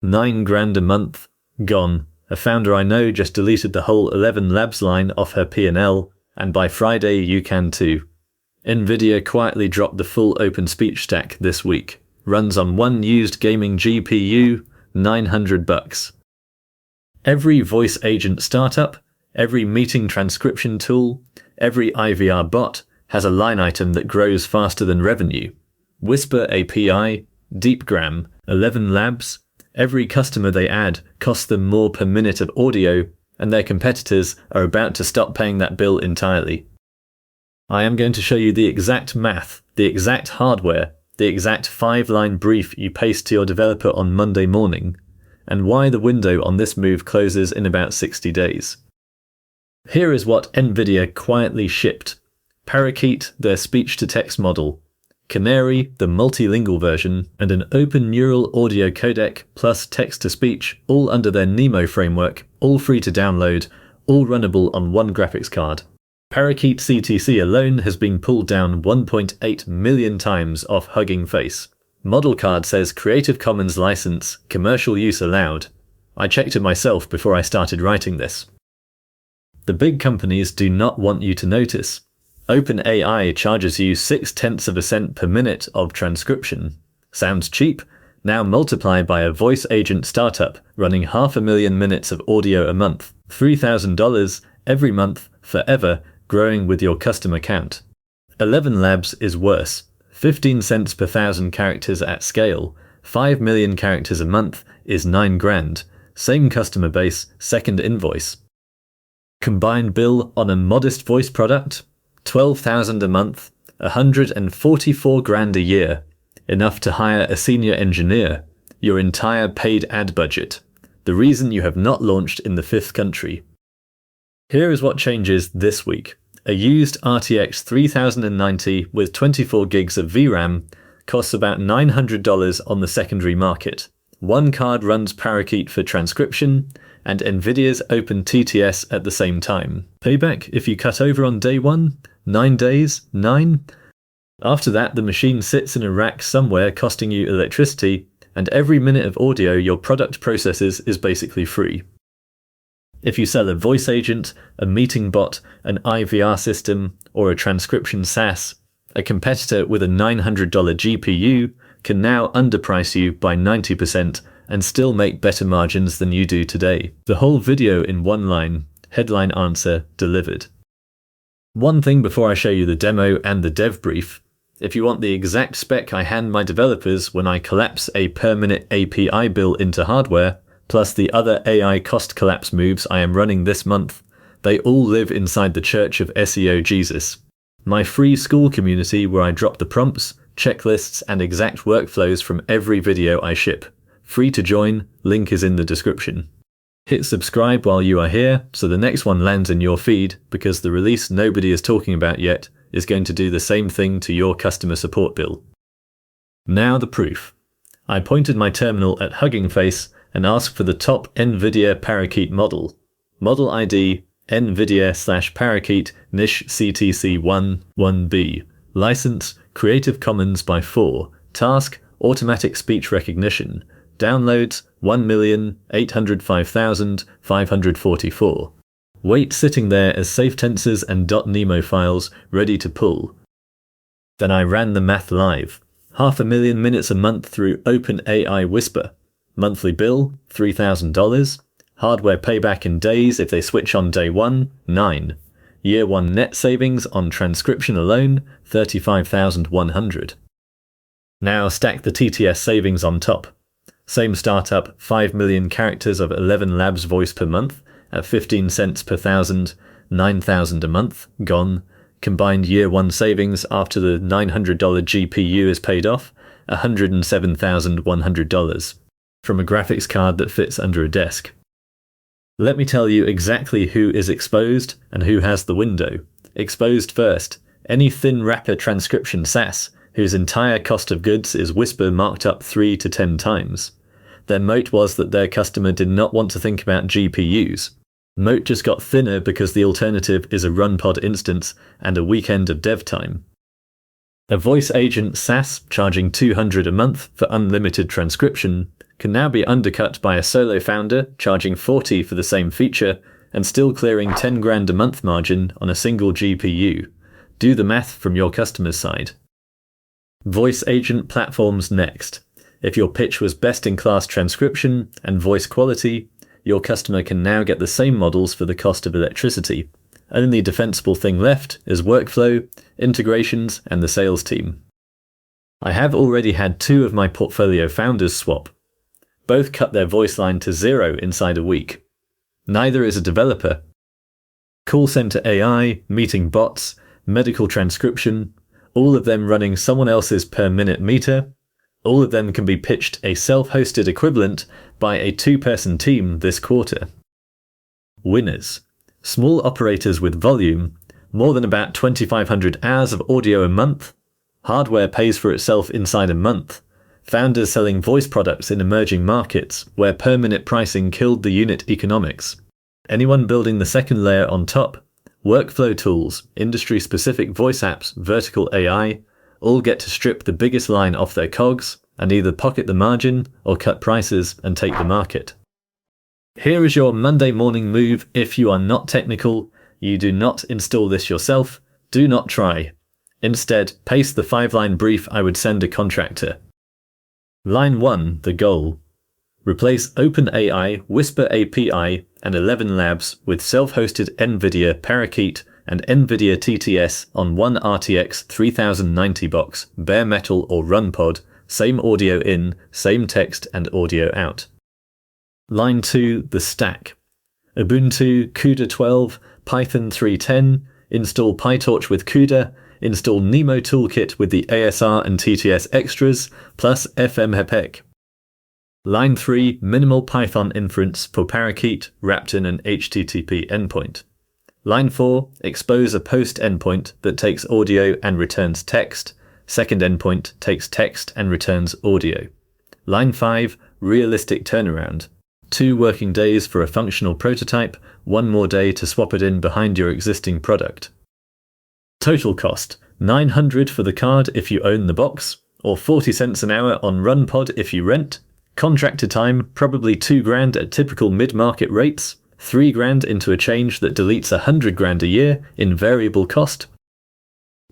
9 grand a month, gone. A founder I know just deleted the whole ElevenLabs line off her P&L, and by Friday you can too. NVIDIA quietly dropped the full open speech stack this week. Runs on one used gaming GPU, $900. Every voice agent startup, every meeting transcription tool, every IVR bot has a line item that grows faster than revenue. Whisper API, Deepgram, ElevenLabs, every customer they add costs them more per minute of audio, and their competitors are about to stop paying that bill entirely. I am going to show you the exact math, the exact hardware, the exact 5-line brief you paste to your developer on Monday morning, and why the window on this move closes in about 60 days. Here is what NVIDIA quietly shipped. Parakeet, their speech-to-text model, Canary, the multilingual version, and an open neural audio codec plus text-to-speech, all under their Nemo framework, all free to download, all runnable on one graphics card. Parakeet-CTC alone has been pulled down 1.8 million times off Hugging Face. Model card says Creative Commons license, commercial use allowed. I checked it myself before I started writing this. The big companies do not want you to notice. OpenAI charges you 0.6 cents per minute of transcription. Sounds cheap? Now multiply by a voice agent startup running 500,000 minutes of audio a month. $3,000 every month, forever, growing with your customer count. ElevenLabs is worse. 15 cents per 1,000 characters at scale. 5 million characters a month is 9 grand. Same customer base, second invoice. Combined bill on a modest voice product? 12,000 a month, 144 grand a year. Enough to hire a senior engineer. Your entire paid ad budget. The reason you have not launched in the 5th country. Here is what changes this week. A used RTX 3090 with 24 gigs of VRAM costs about $900 on the secondary market. One card runs Parakeet for transcription, and NVIDIA's OpenTTS at the same time. Payback if you cut over on day 1? 9 days? 9? After that, the machine sits in a rack somewhere costing you electricity, and every minute of audio your product processes is basically free. If you sell a voice agent, a meeting bot, an IVR system, or a transcription SaaS, a competitor with a $900 GPU can now underprice you by 90% and still make better margins than you do today. The whole video in one line, headline answer delivered. One thing before I show you the demo and the dev brief. If you want the exact spec I hand my developers when I collapse a per minute API bill into hardware, plus the other AI cost collapse moves I am running this month, they all live inside the Church of SEO Jesus. My free school community where I drop the prompts, checklists, and exact workflows from every video I ship. Free to join, link is in the description. Hit subscribe while you are here so the next one lands in your feed, because the release nobody is talking about yet is going to do the same thing to your customer support bill. Now the proof. I pointed my terminal at Hugging Face and asked for the top NVIDIA Parakeet model. Model ID NVIDIA/Parakeet niche CTC 1B. License Creative Commons by 4. Task Automatic Speech Recognition. Downloads 1,805,544. Wait sitting there as safe tensors and .nemo files ready to pull. Then I ran the math live. 500,000 minutes a month through OpenAI Whisper. Monthly bill $3,000. Hardware payback in days if they switch on day 1, 9. Year 1 net savings on transcription alone, 35,100. Now stack the TTS savings on top. Same startup, 5 million characters of ElevenLabs voice per month at 15 cents per 1,000, 9,000 a month, gone. Combined year 1 savings after the $900 GPU is paid off, $107,100 from a graphics card that fits under a desk. Let me tell you exactly who is exposed and who has the window. Exposed first, any thin wrapper transcription SaaS whose entire cost of goods is Whisper marked up 3 to 10 times. Their moat was that their customer did not want to think about GPUs. Moat just got thinner because the alternative is a run pod instance and a weekend of dev time. A voice agent SaaS charging $200 a month for unlimited transcription can now be undercut by a solo founder charging 40 for the same feature and still clearing 10 grand a month margin on a single GPU. Do the math from your customer's side. Voice agent platforms next. If your pitch was best-in-class transcription and voice quality, your customer can now get the same models for the cost of electricity. Only defensible thing left is workflow, integrations, and the sales team. I have already had 2 of my portfolio founders swap. Both cut their voice line to 0 inside a week. Neither is a developer. Call center AI, meeting bots, medical transcription, all of them running someone else's per minute meter. All of them can be pitched a self-hosted equivalent by a 2-person team this quarter. Winners. Small operators with volume, more than about 2,500 hours of audio a month. Hardware pays for itself inside a month. Founders selling voice products in emerging markets where per-minute pricing killed the unit economics. Anyone building the second layer on top. Workflow tools, industry-specific voice apps, vertical AI, all get to strip the biggest line off their cogs and either pocket the margin or cut prices and take the market. Here is your Monday morning move if you are not technical, you do not install this yourself, do not try. Instead, paste the 5-line brief I would send a contractor. Line 1, the goal. Replace OpenAI, Whisper API, and ElevenLabs with self-hosted NVIDIA Parakeet and NVIDIA TTS on one RTX 3090 box, bare metal or run pod, same audio in, same text and audio out. Line 2, the stack. Ubuntu, CUDA 12, Python 3.10, install PyTorch with CUDA, install Nemo Toolkit with the ASR and TTS extras, plus FMHPEC. Line 3, minimal Python inference for Parakeet wrapped in an HTTP endpoint. Line 4, expose a post endpoint that takes audio and returns text. Second endpoint takes text and returns audio. Line 5, realistic turnaround. 2 working days for a functional prototype, 1 more day to swap it in behind your existing product. Total cost, $900 for the card if you own the box, or 40 cents an hour on RunPod if you rent. Contractor time, probably 2 grand at typical mid-market rates, 3 grand into a change that deletes 100 grand a year in variable cost.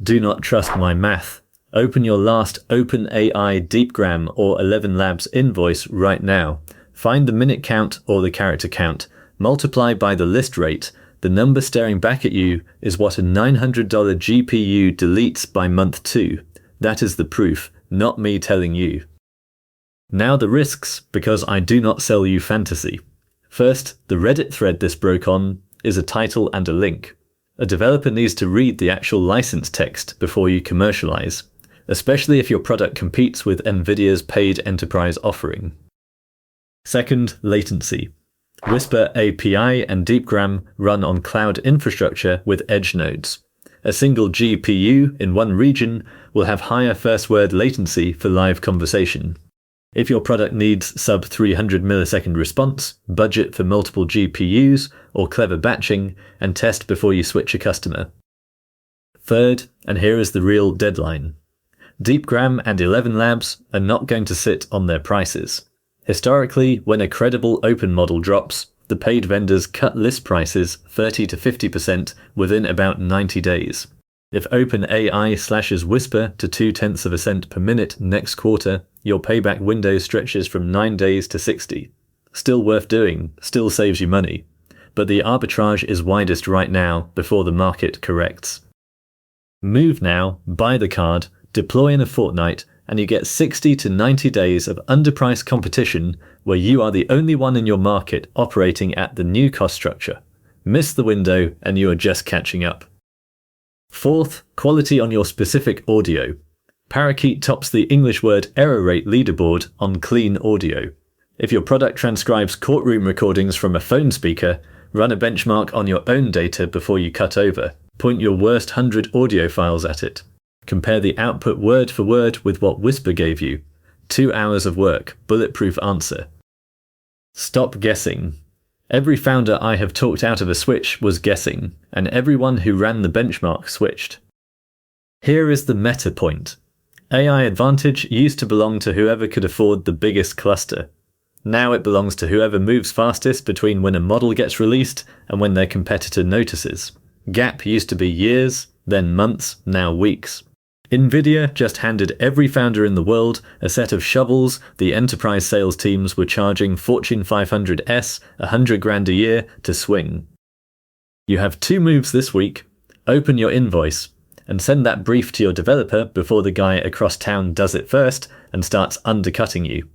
Do not trust my math. Open your last OpenAI Deepgram or ElevenLabs invoice right now. Find the minute count or the character count, multiply by the list rate. The number staring back at you is what a $900 GPU deletes by month 2. That is the proof, not me telling you. Now the risks, because I do not sell you fantasy. First, the Reddit thread this broke on is a title and a link. A developer needs to read the actual license text before you commercialize, especially if your product competes with NVIDIA's paid enterprise offering. Second, latency. Whisper API and Deepgram run on cloud infrastructure with edge nodes. A single GPU in one region will have higher first-word latency for live conversation. If your product needs sub 300 millisecond response, budget for multiple GPUs or clever batching, and test before you switch a customer. Third, and here is the real deadline. Deepgram and ElevenLabs are not going to sit on their prices. Historically, when a credible open model drops, the paid vendors cut list prices 30 to 50% within about 90 days. If OpenAI slashes Whisper to 0.2 cents per minute next quarter, your payback window stretches from 9 days to 60. Still worth doing, still saves you money. But the arbitrage is widest right now before the market corrects. Move now, buy the card, deploy in a fortnight, and you get 60 to 90 days of underpriced competition where you are the only one in your market operating at the new cost structure. Miss the window and you are just catching up. Fourth, quality on your specific audio. Parakeet tops the English word error rate leaderboard on clean audio. If your product transcribes courtroom recordings from a phone speaker, run a benchmark on your own data before you cut over. Point your worst 100 audio files at it. Compare the output word for word with what Whisper gave you. 2 hours of work, bulletproof answer. Stop guessing. Every founder I have talked out of a switch was guessing, and everyone who ran the benchmark switched. Here is the meta point. AI advantage used to belong to whoever could afford the biggest cluster. Now it belongs to whoever moves fastest between when a model gets released and when their competitor notices. Gap used to be years, then months, now weeks. NVIDIA just handed every founder in the world a set of shovels the enterprise sales teams were charging Fortune 500s $100,000 a year to swing. You have 2 moves this week. Open your invoice and send that brief to your developer before the guy across town does it first and starts undercutting you.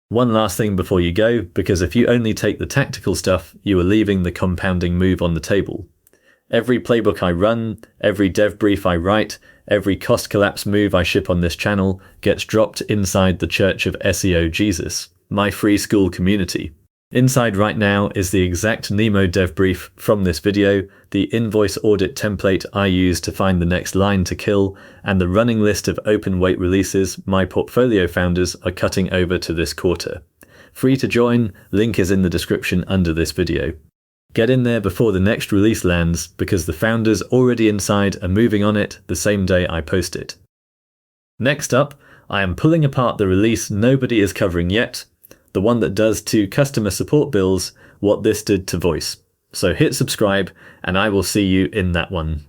One last thing before you go, because if you only take the tactical stuff, you are leaving the compounding move on the table. Every playbook I run, every dev brief I write, every cost collapse move I ship on this channel gets dropped inside the Church of SEO Jesus, my free school community. Inside right now is the exact Nemo dev brief from this video, the invoice audit template I use to find the next line to kill, and the running list of open weight releases my portfolio founders are cutting over to this quarter. Free to join, link is in the description under this video. Get in there before the next release lands, because the founders already inside are moving on it the same day I post it. Next up, I am pulling apart the release nobody is covering yet, the one that does to customer support bills what this did to voice. So hit subscribe, and I will see you in that one.